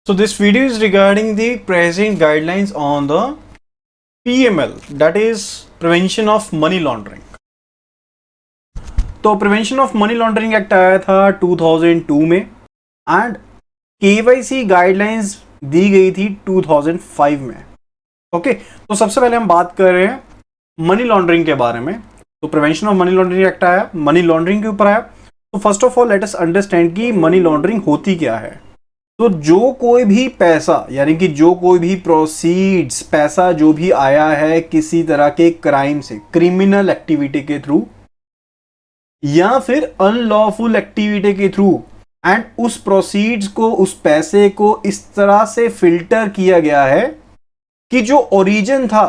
So this video is regarding the present guidelines on the PML, that is Prevention of Money Laundering. तो prevention of money laundering act आया था 2002 में and KYC guidelines दी गई थी 2005 में. Okay, तो सबसे पहले हम बात कर रहे हैं मनी लॉन्ड्रिंग के बारे में. तो prevention of money laundering act आया, मनी लॉन्ड्रिंग के ऊपर आया. तो first of all let us understand कि मनी लॉन्ड्रिंग होती क्या है. तो जो कोई भी पैसा यानी कि जो कोई भी प्रोसीड्स, पैसा जो भी आया है किसी तरह के क्राइम से, क्रिमिनल एक्टिविटी के थ्रू या फिर अनलॉफुल एक्टिविटी के थ्रू, एंड उस प्रोसीड्स को, उस पैसे को इस तरह से फिल्टर किया गया है कि जो ओरिजिन था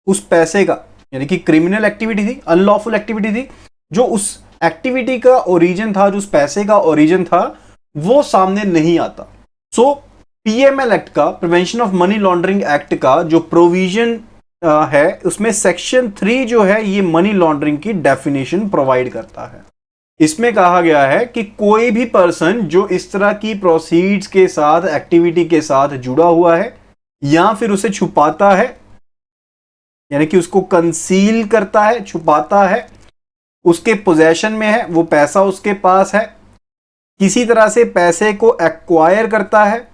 उस पैसे का, यानी कि क्रिमिनल एक्टिविटी थी, अनलॉफुल एक्टिविटी थी, जो उस एक्टिविटी का ओरिजिन था, जो उस पैसे का ओरिजिन था, वो सामने नहीं आता. सो पीएमएल एक्ट का, prevention of money laundering act का जो प्रोविजन है उसमें सेक्शन 3 जो है ये मनी लॉन्ड्रिंग की डेफिनेशन प्रोवाइड करता है. इसमें कहा गया है कि कोई भी पर्सन जो इस तरह की प्रोसीड्स के साथ, एक्टिविटी के साथ जुड़ा हुआ है या फिर उसे छुपाता है, यानी कि उसको कंसील करता है, छुपाता है, उसके पोजेशन में है, वो पैसा उसके पास है, किसी तरह से पैसे को एक्वायर करता है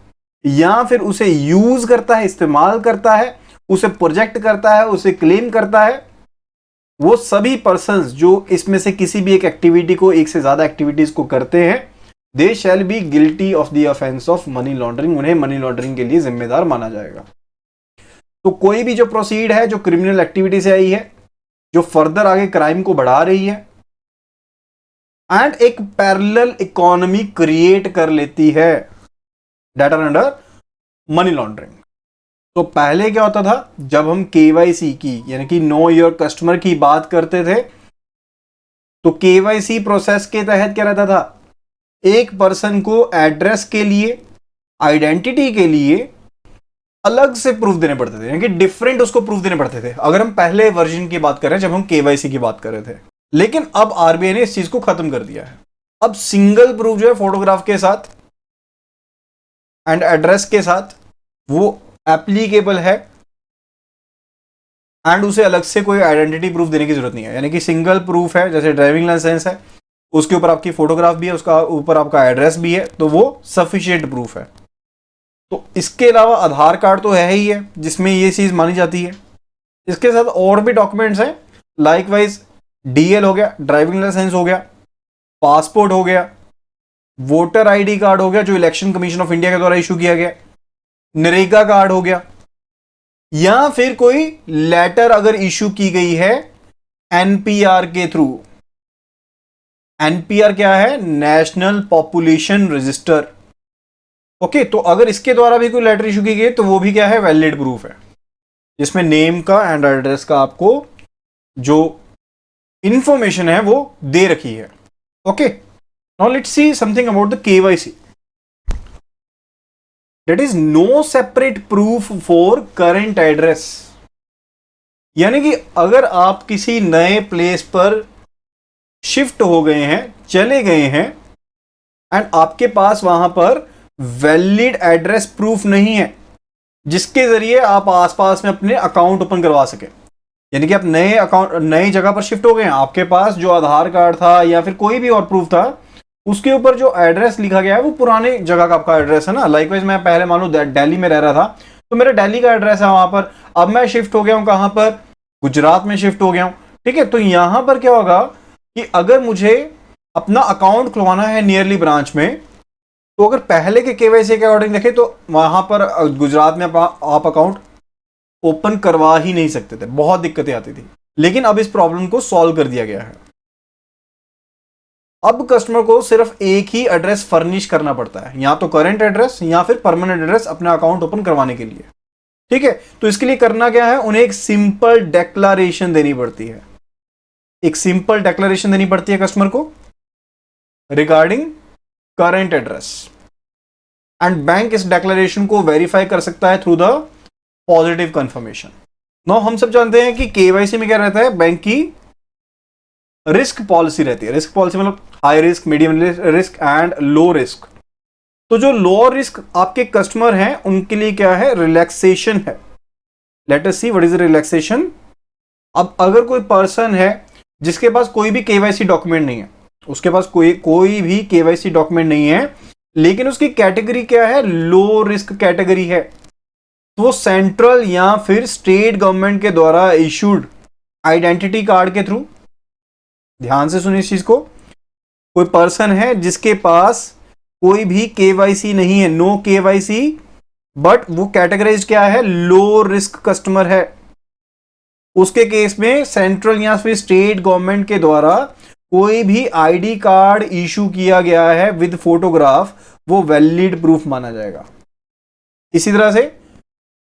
या फिर उसे यूज करता है, इस्तेमाल करता है, उसे प्रोजेक्ट करता है, उसे क्लेम करता है, वो सभी पर्संस जो इसमें से किसी भी एक एक्टिविटी को, एक से ज्यादा एक्टिविटीज को करते हैं, they shall be guilty of the offence of money laundering. उन्हें मनी लॉन्ड्रिंग के लिए जिम्मेदार माना जाएगा. तो कोई भी जो प्रोसीड है जो क्रिमिनल एक्टिविटी से आई है, जो फर्दर आगे क्राइम को बढ़ा रही है एंड एक पैरेलल इकोनॉमी क्रिएट कर लेती है, that are under money laundering. तो पहले क्या होता था, जब हम केवाईसी की यानी कि नो योर कस्टमर की बात करते थे, तो केवाईसी प्रोसेस के तहत क्या रहता था, एक पर्सन को एड्रेस के लिए, आइडेंटिटी के लिए अलग से प्रूफ देने पड़ते थे, यानी कि डिफरेंट उसको प्रूफ देने पड़ते थे. अगर हम पहले वर्जन की बात कर रहे हैं, जब हम केवाईसी की बात कर रहे थे, लेकिन अब आरबीआई ने इस चीज को खत्म कर दिया है. अब सिंगल प्रूफ जो है फोटोग्राफ के साथ एंड एड्रेस के साथ वो एप्लीकेबल है एंड उसे अलग से कोई आइडेंटिटी प्रूफ देने की जरूरत नहीं है. यानी कि सिंगल प्रूफ है, जैसे ड्राइविंग लाइसेंस है, उसके ऊपर आपकी फोटोग्राफ भी है, उसका ऊपर आपका एड्रेस भी है, तो वो सफिशिएंट प्रूफ है. तो इसके अलावा आधार कार्ड तो है ही है जिसमें ये चीज मानी जाती है. इसके साथ और भी डॉक्यूमेंट्स हैं, लाइकवाइज डीएल हो गया, ड्राइविंग लाइसेंस हो गया, पासपोर्ट हो गया, वोटर आईडी कार्ड हो गया जो इलेक्शन कमीशन ऑफ इंडिया के द्वारा इशू किया गया, नरेगा कार्ड हो गया, या फिर कोई लेटर अगर इशू की गई है एनपीआर के थ्रू. एनपीआर क्या है, नेशनल पॉपुलेशन रजिस्टर. ओके, तो अगर इसके द्वारा भी कोई लेटर इशू की गई तो वो भी क्या है, वैलिड प्रूफ है, जिसमें नेम का एंड एड्रेस का आपको जो इंफॉर्मेशन है वो दे रखी है. Okay, now let's see something about the KYC. That is no separate proof for current address. यानी कि अगर आप किसी नए प्लेस पर शिफ्ट हो गए हैं, चले गए हैं एंड आपके पास वहां पर वैलिड एड्रेस प्रूफ नहीं है जिसके जरिए आप आसपास में अपने अकाउंट ओपन करवा सके, यानी कि आप नए अकाउंट, नई जगह पर शिफ्ट हो गए हैं, आपके पास जो आधार कार्ड था या फिर कोई भी और प्रूफ था, उसके ऊपर जो एड्रेस लिखा गया है वो पुराने जगह का आपका एड्रेस है ना. लाइकवाइज मैं पहले मान लो दिल्ली में रह रहा था, तो मेरा दिल्ली का एड्रेस है वहां पर. अब मैं शिफ्ट हो गया हूं कहां पर, गुजरात में शिफ्ट हो गया हूं. ठीक है, तो यहां पर क्या होगा कि अगर मुझे अपना अकाउंट खुलवाना है नियरली ब्रांच में, तो अगर पहले के केवाईसी के अकॉर्डिंग देखें तो वहां पर गुजरात में आप अकाउंट ओपन करवा ही नहीं सकते थे, बहुत दिक्कतें आती थी. लेकिन अब इस प्रॉब्लम को सॉल्व कर दिया गया है. अब कस्टमर को सिर्फ एक ही एड्रेस फर्निश करना पड़ता है, या तो करंट एड्रेस या फिर परमानेंट एड्रेस अपना अकाउंट ओपन करवाने के लिए. ठीक है, तो इसके लिए करना क्या है, उन्हें एक सिंपल डेक्लरेशन देनी पड़ती है. एक सिंपल डेक्लरेशन देनी पड़ती है कस्टमर को regarding current address, and bank इस डेक्लरेशन को वेरीफाई कर सकता है through the positive confirmation. Now हम सब जानते हैं कि केवाईसी में क्या रहता है, बैंक की रिस्क पॉलिसी रहती है. रिस्क पॉलिसी मतलब high risk, medium risk and low risk. तो जो लो रिस्क आपके कस्टमर हैं उनके लिए क्या है, रिलैक्सेशन है। Let us see what is relaxation. अब अगर कोई पर्सन है जिसके पास कोई भी केवाईसी डॉक्यूमेंट नहीं है, उसके पास कोई भी केवाईसी डॉक्यूमेंट नहीं है, लेकिन उसकी कैटेगरी क्या है, लो रिस्क कैटेगरी है, तो वो सेंट्रल या फिर स्टेट गवर्नमेंट के द्वारा इशूड आइडेंटिटी कार्ड के थ्रू, ध्यान से सुनिए इस चीज को, कोई पर्सन है जिसके पास कोई भी केवाईसी नहीं है, नो केवाईसी, बट वो कैटेगराइज क्या है, लो रिस्क कस्टमर है, उसके केस में सेंट्रल या फिर स्टेट गवर्नमेंट के द्वारा कोई भी आईडी कार्ड इशू किया गया है विद फोटोग्राफ, वो वैलिड प्रूफ माना जाएगा। इसी तरह से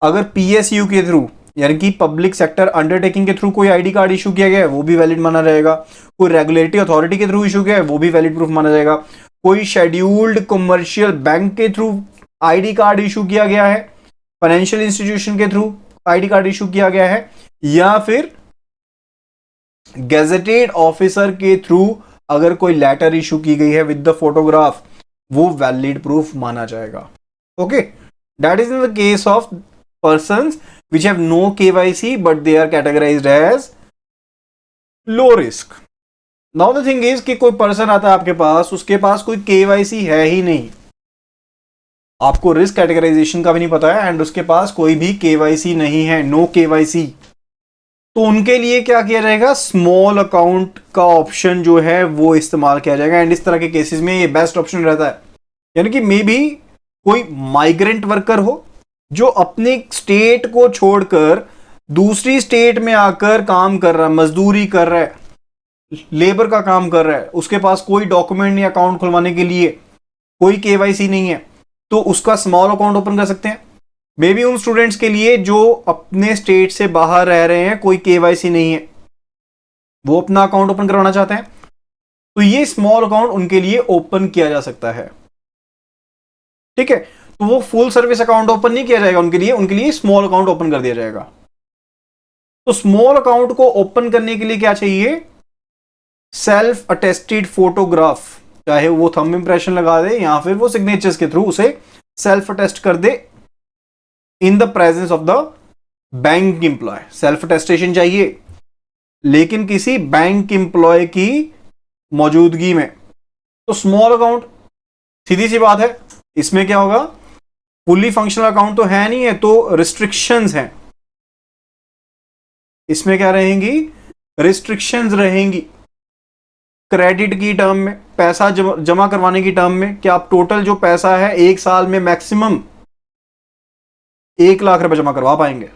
अगर पीएसयू के थ्रू यानी कि पब्लिक सेक्टर अंडरटेकिंग के थ्रू कोई आईडी कार्ड इशू किया गया है, वो भी वैलिड माना जाएगा। कोई रेगुलेटरी अथॉरिटी के थ्रू इशू किया है, वो भी वैलिड प्रूफ माना जाएगा। कोई शेड्यूल्ड कमर्शियल बैंक के थ्रू आईडी कार्ड इशू किया गया है, फाइनेंशियल इंस्टीट्यूशन के थ्रू आईडी कार्ड इशू किया गया है, या फिर गेजेटेड ऑफिसर के थ्रू अगर कोई लेटर इशू की गई है विद द फोटोग्राफ, वो वैलिड प्रूफ माना जाएगा। Okay, that is in the case of persons which have no KYC but they are categorized as low risk. Now the thing is कि कोई पर्सन आता है आपके पास, उसके पास कोई KYC है ही नहीं, आपको रिस्क कैटेगराइजेशन का भी नहीं पता है एंड उसके पास कोई भी KYC नहीं है, नो KYC, तो उनके लिए क्या किया जाएगा, स्मॉल अकाउंट का ऑप्शन जो है वो इस्तेमाल किया जाएगा। एंड इस तरह के केसेस में ये बेस्ट ऑप्शन रहता है। यानी कि मे बी कोई माइग्रेंट वर्कर हो जो अपने स्टेट को छोड़कर दूसरी स्टेट में आकर काम कर रहा है, मजदूरी कर रहा है, लेबर का काम कर रहा है, उसके पास कोई डॉक्यूमेंट नहीं, अकाउंट खुलवाने के लिए कोई केवाईसी नहीं है, तो उसका स्मॉल अकाउंट ओपन कर सकते हैं। मे बी उन स्टूडेंट्स के लिए जो अपने स्टेट से बाहर रह रहे हैं, कोई केवाईसी नहीं है, वो अपना अकाउंट ओपन करवाना चाहते हैं, तो ये स्मॉल अकाउंट उनके लिए ओपन किया जा सकता है। ठीक है, तो वो फुल सर्विस अकाउंट ओपन नहीं किया जाएगा उनके लिए स्मॉल अकाउंट ओपन कर दिया जाएगा। तो स्मॉल अकाउंट को ओपन करने के लिए क्या चाहिए, सेल्फ अटेस्टेड फोटोग्राफ, चाहे वो थंब इंप्रेशन लगा दे या फिर वो सिग्नेचर्स के थ्रू उसे सेल्फ अटेस्ट कर दे in the presence of the bank employee. Self attestation चाहिए लेकिन किसी बैंक एम्प्लॉय की मौजूदगी में। तो स्मॉल अकाउंट, सीधी सी बात है, इसमें क्या होगा, फुली फंक्शनल अकाउंट तो है नहीं है, तो रिस्ट्रिक्शंस हैं। इसमें क्या रहेंगी, रिस्ट्रिक्शंस रहेंगी क्रेडिट की टर्म में, पैसा जमा करवाने की टर्म में, कि आप टोटल जो पैसा है एक साल में मैक्सिमम 1 लाख रुपए जमा करवा पाएंगे,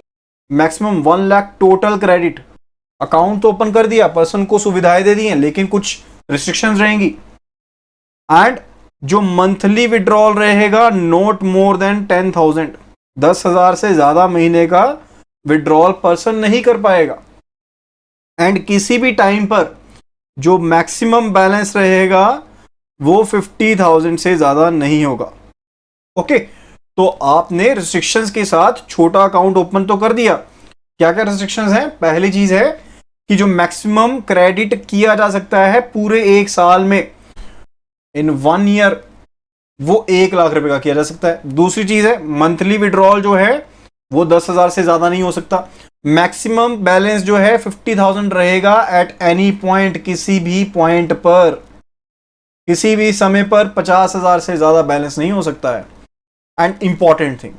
maximum 1 lakh total credit. Account तो ओपन कर दिया, पर्सन को सुविधाएं दे दी हैं, लेकिन कुछ रिस्ट्रिक्शंस रहेंगी। एंड जो मंथली विड्रॉल रहेगा, नॉट मोर देन 10,000, 10,000 से ज्यादा महीने का विड्रॉल पर्सन नहीं कर पाएगा। एंड किसी भी टाइम पर जो मैक्सिमम बैलेंस रहेगा वो 50,000 से ज्यादा नहीं होगा। ओके, तो आपने रिस्ट्रिक्शंस के साथ छोटा अकाउंट ओपन तो कर दिया। क्या क्या रिस्ट्रिक्शंस हैं, पहली चीज है कि जो मैक्सिमम क्रेडिट किया जा सकता है पूरे एक साल में, इन 1 ईयर, वो 1 लाख रुपए का किया जा सकता है। दूसरी चीज है मंथली विड्रॉल जो है वो 10,000 से ज्यादा नहीं हो सकता। मैक्सिमम बैलेंस जो है 50,000 रहेगा एट एनी पॉइंट, किसी भी पॉइंट पर, किसी भी समय पर 50,000 से ज्यादा बैलेंस नहीं हो सकता है। एंड इंपॉर्टेंट थिंग,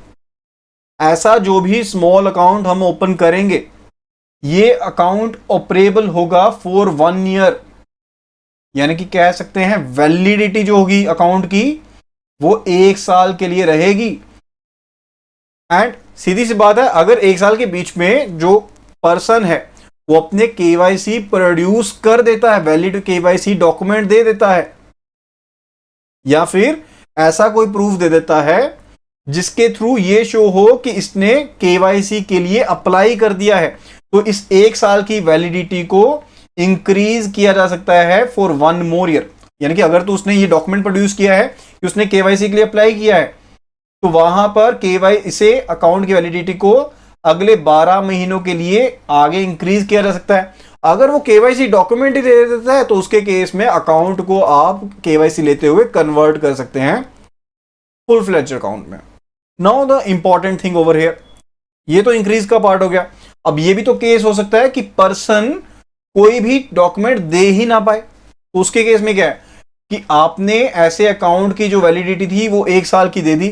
ऐसा जो भी स्मॉल अकाउंट हम ओपन करेंगे, ये अकाउंट ऑपरेबल होगा फॉर 1 ईयर, यानी कि कह सकते हैं वैलिडिटी जो होगी अकाउंट की वो 1 साल के लिए रहेगी। एंड सीधी सी बात है, अगर 1 साल के बीच में जो पर्सन है वो अपने केवाईसी प्रोड्यूस कर देता है, वैलिड केवाईसी डॉक्यूमेंट दे देता है, या फिर ऐसा कोई प्रूफ दे देता है जिसके थ्रू ये शो हो कि इसने केवाईसी के लिए अप्लाई कर दिया है, तो इस 1 साल की वैलिडिटी को इंक्रीज किया जा सकता है फॉर 1 मोर ईयर। यानी कि अगर तो उसने ये डॉक्यूमेंट प्रोड्यूस किया है कि उसने केवाईसी के लिए अप्लाई किया है, तो वहां पर इसे अकाउंट की वैलिडिटी को अगले 12 महीनों के लिए आगे इंक्रीज किया जा सकता है। अगर वो केवाईसी डॉक्यूमेंट ही दे देता है तो उसके केस में अकाउंट को आप केवाईसी लेते हुए कन्वर्ट कर सकते हैं फुल फ्लेज अकाउंट में। Now the important thing over here, ये तो इंक्रीज का पार्ट हो गया। अब ये भी तो केस हो सकता है कि पर्सन कोई भी डॉक्यूमेंट दे ही ना पाए, तो उसके केस में क्या है कि आपने ऐसे अकाउंट की जो वैलिडिटी थी वो 1 साल की दे दी,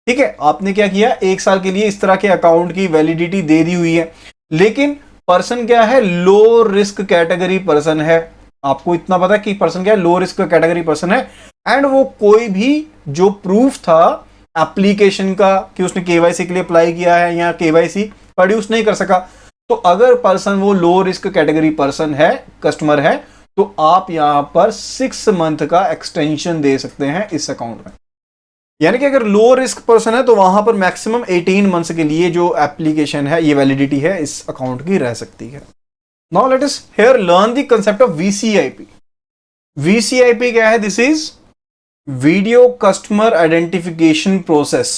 ठीक है, आपने क्या किया 1 साल के लिए इस तरह के अकाउंट की वैलिडिटी दे दी हुई है, लेकिन पर्सन क्या है, लो रिस्क कैटेगरी पर्सन है। आपको इतना पता है कि पर्सन क्या है, लो रिस्क कैटेगरी पर्सन है, एंड वो कोई भी जो प्रूफ था एप्लीकेशन का कि उसने केवाईसी के लिए अप्लाई किया है या केवाईसी प्रोड्यूस नहीं कर सका, तो अगर पर्सन वो लो रिस्क कैटेगरी पर्सन है, कस्टमर है, तो आप यहां पर 6 मंथ का एक्सटेंशन दे सकते हैं इस अकाउंट में। यानी कि अगर लो रिस्क पर्सन है तो वहां पर मैक्सिमम 18 मंथ्स के लिए जो एप्लीकेशन है, ये वैलिडिटी है इस अकाउंट की रह सकती है। Now let us here learn the concept of VCIP. VCIP क्या है? This is video customer identification process.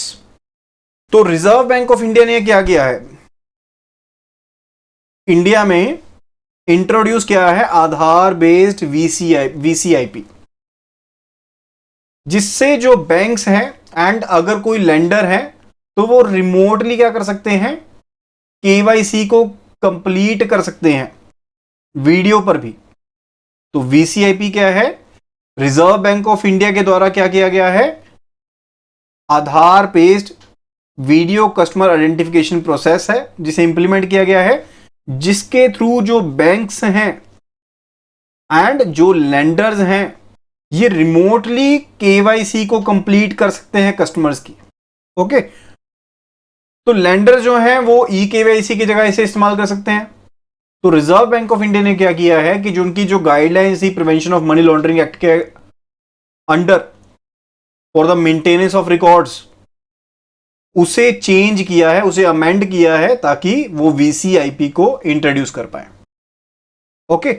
तो रिजर्व बैंक ऑफ इंडिया ने क्या किया है, इंडिया में इंट्रोड्यूस किया है आधार बेस्ड वीसीआईपी, जिससे जो बैंक्स हैं एंड अगर कोई लेंडर है तो वो रिमोटली क्या कर सकते हैं, केवाईसी को कंप्लीट कर सकते हैं वीडियो पर भी। तो वीसीआईपी क्या है, रिजर्व बैंक ऑफ इंडिया के द्वारा क्या किया गया है, Aadhaar based video customer identification process है जिसे इंप्लीमेंट किया गया है, जिसके थ्रू जो बैंक्स हैं एंड जो लेंडर्स हैं ये रिमोटली केवाईसी को कंप्लीट कर सकते हैं कस्टमर्स की। ओके, तो लेंडर जो हैं वो ई केवाईसी की जगह इसे इस्तेमाल कर सकते हैं। तो रिजर्व बैंक ऑफ इंडिया ने क्या किया है कि जो उनकी जो गाइडलाइंस थी prevention of money laundering act के under for the maintenance of records, उसे चेंज किया है, उसे अमेंड किया है ताकि वो वीसीआईपी को इंट्रोड्यूस कर पाए। ओके